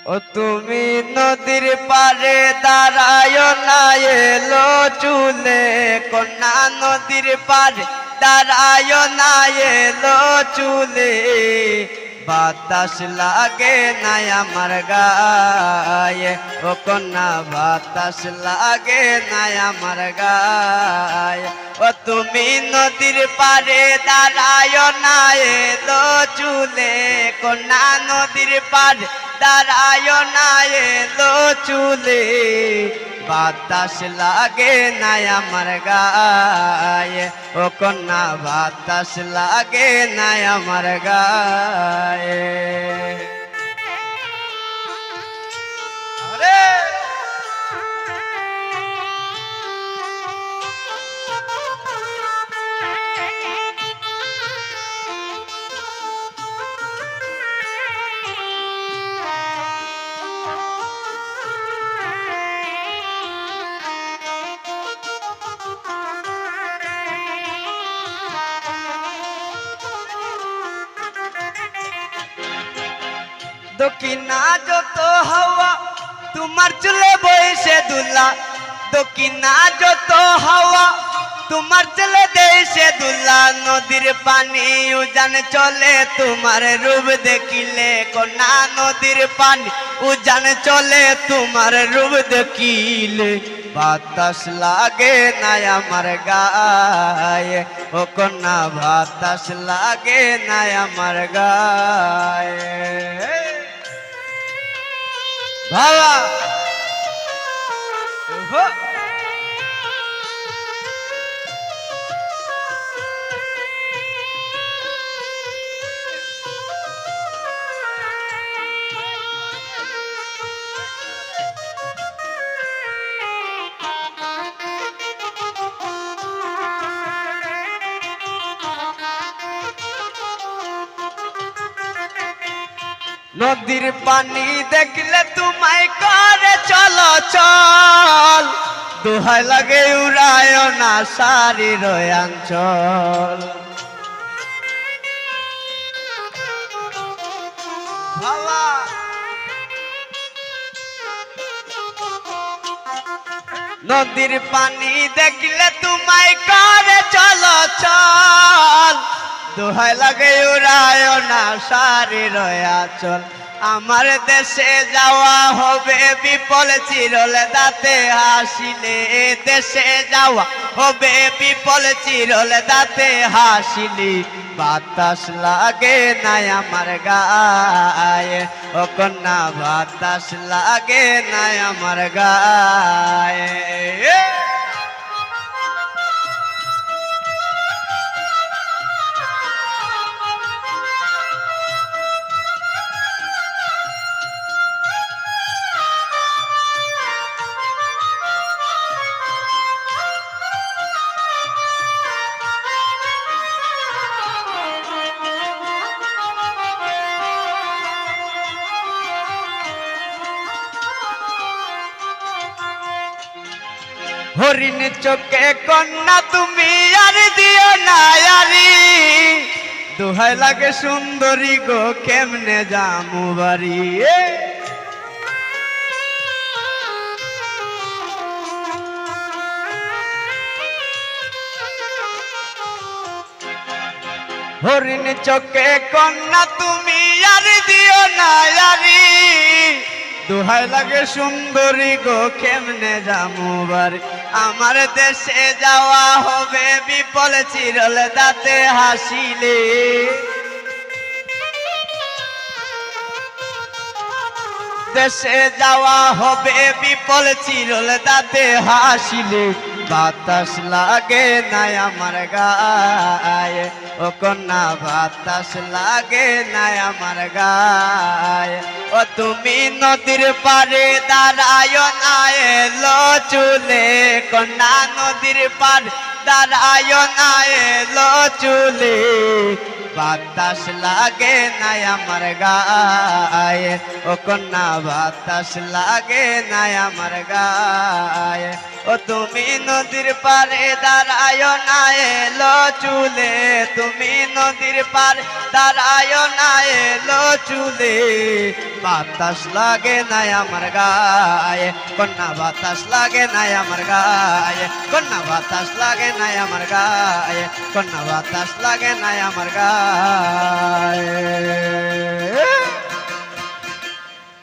ও তুমি নদীর পারে দাঁড়ায় না এলো চুলে, কন্যা নদীর পারে দাঁড়ায় না এলো চুলে। বাতাস লাগে না আমার গায়ে, ও কন্যা বাতাস লাগে না আমার গায়ে। ও তুমি নদীর পারে দাঁড়ায় না এলো চুলে, কন্যা নদীর পারে দাঁড়ায় না এলো চুলে। বাতাস লাগে না আমার গায়ে, ও কন্যা বাতাস লাগে না আমার গায়ে। আরে দক্ষিণা যত হাওয়া তোমার চুলে বইসে দুলা, দক্ষিণা যত হাওয়া তোমার চলে দেশে দুলা। নদীর পানি উজান চলে তোমার রূপ দেখিলে, কন্যা নদীর পানি উজান চলে তোমার রূপ দেখিলে। বাতাস লাগে না আমার গায়ে, ও কন্যা বাতাস লাগে না আমার গায়ে। বাবা নদীর পানি দেখলে তোমায় করে চলো চল, দোহাই লাগে উড়ায় না সারির অঞ্চল। বাবা নদীর পানি দেখলে তোমায় করে চলো চল, দোহাই লাগে উড়ায় না সারির অঞ্চল। আমার দেশে যাওয়া হবে বিপল চিরল দাঁতে হাসিলে, দেশে যাওয়া হবে বিপল চিরল দাঁতে হাসিলে। বাতাস লাগে না আমার গায়ে, ও কন্যা বাতাস লাগে না আমার গায়ে। হরিণ চোখে কন্যা তুমি আর দিও না আরি, দোহাই লাগে সুন্দরী গো কেমনে জামু বাড়ি। হরিণ চোখে কন্যা তুমি আর দিও না আরি, দোহাই লাগে সুন্দরী গো কেমনে জামু বাড়ি। আমার দেশে যাওয়া হবে বিপল চিরল দাঁতে হাসিলে, দেশে যাওয়া হবে বিপল চিরল দাঁতে হাসিলে। বাতাস লাগে না আমার গায়ে, ও কন্যা বাতাস লাগে না আমার গায়ে। ও তুমি নদীর পারে দাঁড়ায় না এলো চুলে, কন্যা নদীর পারে দাঁড়ায় না এলো চুলে। বাতাস লাগে না আমার গায়ে, ও কন্যা বাতাস লাগে না আমার গায়ে ও তুমি নদীর পারে দাঁড়ায় না এলো চুলে তুমি নদীর পারে দাঁড়ায় না এলো চুলে বাতাস লাগে না আমার গায়ে কন্যা বাতাস লাগে না আমার গায়ে কন্যা বাতাস লাগে না আমার গায়ে কন্যা বাতাস লাগে না আমার গায়ে